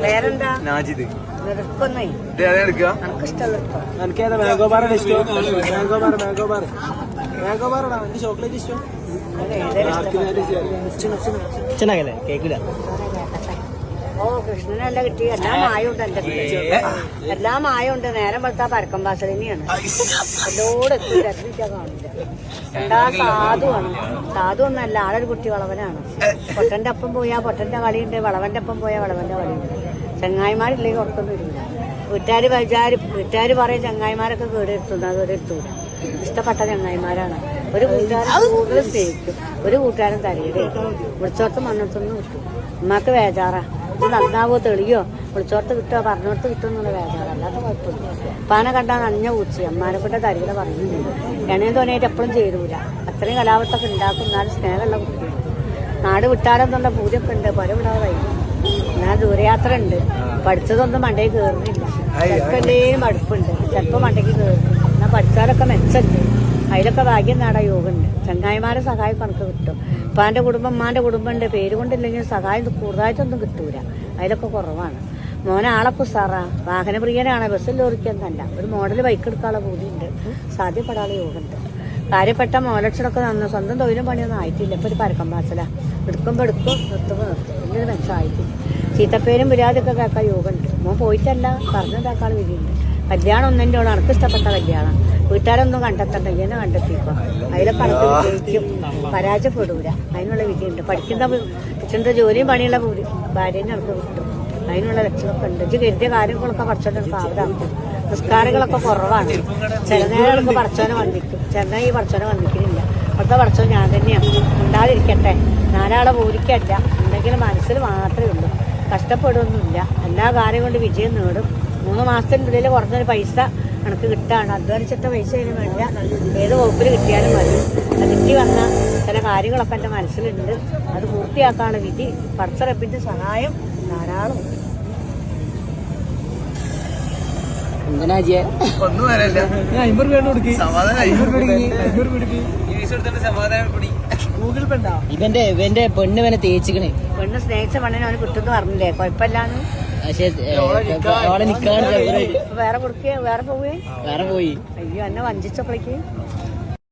പേരെന്താ? നാജിദ്. നിനക്കൊന്നേ എനിക്കിഷ്ടമല്ല. എനിക്കേതാ മാംഗോ ബാറാണ് ഇഷ്ടം. മാംഗോ ബാറാണ് എനിക്ക് ചോക്ലേറ്റ് ഇഷ്ടം. കേക്കില്ല. ഓ കൃഷ്ണനെല്ലാം കിട്ടി. എല്ലാ മായമുണ്ട് എന്റെ എല്ലാ മായമുണ്ട്. നേരം വെളുത്താ പരക്കം പാസലിനെയാണ് എല്ലോടും എത്തിയിട്ടാ കാണില്ല. എന്താ സാധുവാണ്. സാധു ഒന്നല്ല, ആളൊരു കുട്ടി വളവനാണ്. പൊട്ടന്റെ ഒപ്പം പോയാ പൊട്ടന്റെ കളിയുണ്ട്, വളവന്റെ ഒപ്പം പോയാ വളവന്റെ കളിയുണ്ട്. ചങ്ങായിമാരില്ലെങ്കിൽ ഉറക്കൊന്നും ഇല്ല. വീട്ടുകാര് പറയും ചങ്ങായിമാരൊക്കെ കേടെടുത്തുന്നു, അത് കേടെടുത്തൂല. ഇഷ്ടപ്പെട്ട ചങ്ങായിമാരാണ്. ഒരു കൂട്ടുകാരൻ കൂടുതൽ സ്നേഹിക്കും, ഒരു കൂട്ടുകാരൻ തരയിടേ. വിളിച്ചോർത്ത് മണ്ണത്തൊന്നും കിട്ടും. ഉമ്മാക്ക് വേജാറാ, ഇത് നന്നാവോ തെളിയോ, വിളിച്ചോർത്ത് കിട്ടുമോ പറഞ്ഞോർത്ത് കിട്ടും എന്നുള്ള വേജാറ്. അല്ലാത്ത കുഴപ്പമില്ല. പാനെ കണ്ടാൽ നനഞ്ഞ പൂച്ചി അമ്മാനെ കൊണ്ട് തരികളെ പറയുന്നില്ല. എണ്ണയും തോന്നിയിട്ട് എപ്പോഴും ചേരൂല. അത്രയും കലാപത്തൊക്കെ ഉണ്ടാക്കും. എന്നാലും സ്നേഹമുള്ള കുട്ടിയാണ്. നാട് വിട്ടാലെന്നുള്ള പൂജയൊക്കെ ഉണ്ട്. പുര വിടാതെ വൈകും. എന്നാൽ ദൂരയാത്ര ഉണ്ട്. പഠിച്ചതൊന്നും മണ്ടയിൽ കയറുന്നില്ല. ചിലപ്പോൾ എന്തെങ്കിലും മടുപ്പുണ്ട്, ചിലപ്പോൾ മണ്ടയ്ക്ക് കയറുന്നില്ല. എന്നാൽ പഠിച്ചാലൊക്കെ മെച്ചമുണ്ട്. അതിലൊക്കെ ഭാഗ്യം നേടാൻ യോഗമുണ്ട്. ചങ്ങായിമാരെ സഹായം കണക്ക് കിട്ടും. ഉപ്പാന്റെ കുടുംബം ഉമ്മാന്റെ കുടുംബം ഉണ്ട്. പേര് കൊണ്ടില്ലെങ്കിൽ സഹായം കൂടുതലായിട്ടൊന്നും കിട്ടൂല. അതിലൊക്കെ കുറവാണ്. മോനെ ആളൊക്കെ ഉസാറാ. വാഹനപ്രിയനാണ്. ബസ്സിൽ ലോറിക്കൊന്നല്ല. ഒരു മോഡൽ ബൈക്ക് എടുക്കാനുള്ള പൂതിയുണ്ട്. സാധ്യപ്പെടാനുള്ള യോഗമുണ്ട്. കാര്യപ്പെട്ട മോലക്ഷണമൊക്കെ നന്നു. സ്വന്തം തൊഴിലും പണിയൊന്നും ആയിട്ടില്ല. ഇപ്പൊ ഒരു പരക്കം പാച്ചല. എടുക്കുമ്പോൾ എടുക്കും, നിർത്തുമ്പോൾ നിർത്തും. വലിയൊരു മെച്ചമായിട്ടില്ല. ചീത്തപ്പേരും വിരാതൊക്കെ കേൾക്കാൻ യോഗമുണ്ട്. മോൻ പോയിട്ടല്ല, പറഞ്ഞതാക്കാൾ വിധിയുണ്ട്. കല്യാണം ഒന്നെൻ്റെ ഓട് അനക്ക് ഇഷ്ടപ്പെട്ട കല്യാണം. വീട്ടുകാരൊന്നും കണ്ടെത്തണ്ട, ഇങ്ങനെ കണ്ടെത്തിക്കോ. അതിലൊക്കെ അനക്ക് വിജയിക്കും, പരാജയപ്പെടൂല. അതിനുള്ള വിധിയുണ്ട്. പഠിക്കുന്ന ജോലിയും പണിയുള്ള ഭാര്യനെ അനക്ക് കിട്ടും. അതിനുള്ള ലക്ഷ്യമൊക്കെ ഉണ്ട്. ഇത് കരുതിയ കാര്യങ്ങളൊക്കെ പഠിച്ചോണ്ട് സാവധാനം. നിസ്കാരങ്ങളൊക്കെ കുറവാണ്. ചില നേരങ്ങളൊക്കെ പഠിച്ചോനെ വന്നിക്കും, ചില ഈ പഠിച്ചോനെ വന്നിക്കുന്നില്ല. അവിടുത്തെ പഠിച്ചോ ഞാൻ തന്നെയാണ്. ഉണ്ടാതിരിക്കട്ടെ. നാലാളെ പൂരിക്കല്ല. എന്തെങ്കിലും മനസ്സിൽ മാത്രമേ ഉള്ളൂ. കഷ്ടപ്പെടുകയൊന്നുമില്ല. എല്ലാ കാര്യം കൊണ്ട് വിജയം നേടും. 3 മാസത്തിനുള്ളിൽ കുറഞ്ഞൊരു പൈസ എനിക്ക് കിട്ടാണ്. അധ്വാനിച്ചിട്ട പൈസ അതിന് വേണ്ട. ഏത് വകുപ്പിൽ കിട്ടിയാലും മതി. അത് കിട്ടി വന്ന ചില കാര്യങ്ങളൊക്കെ എൻ്റെ മനസ്സിലുണ്ട്. അത് പൂർത്തിയാക്കാനുള്ള വിധി പടച്ചറപ്പിന്റെ സഹായം ധാരാളം. ഗൂഗിൾ പേ ഉണ്ടോ? ഇവന്റെ പെണ്ണ് വനെ തേച്ചിക്കണേ. പെണ്ണ് സ്നേഹിച്ച പെണ്ണിനെ അവന് കിട്ടുമെന്ന് പറഞ്ഞില്ലേ? കുഴപ്പമില്ലാന്ന്. വേറെ വേറെ കൊടുക്കേ? വേറെ പോയി? വേറെ പോയി. അയ്യോ, എന്നെ വഞ്ചിച്ചപ്പോഴേക്ക്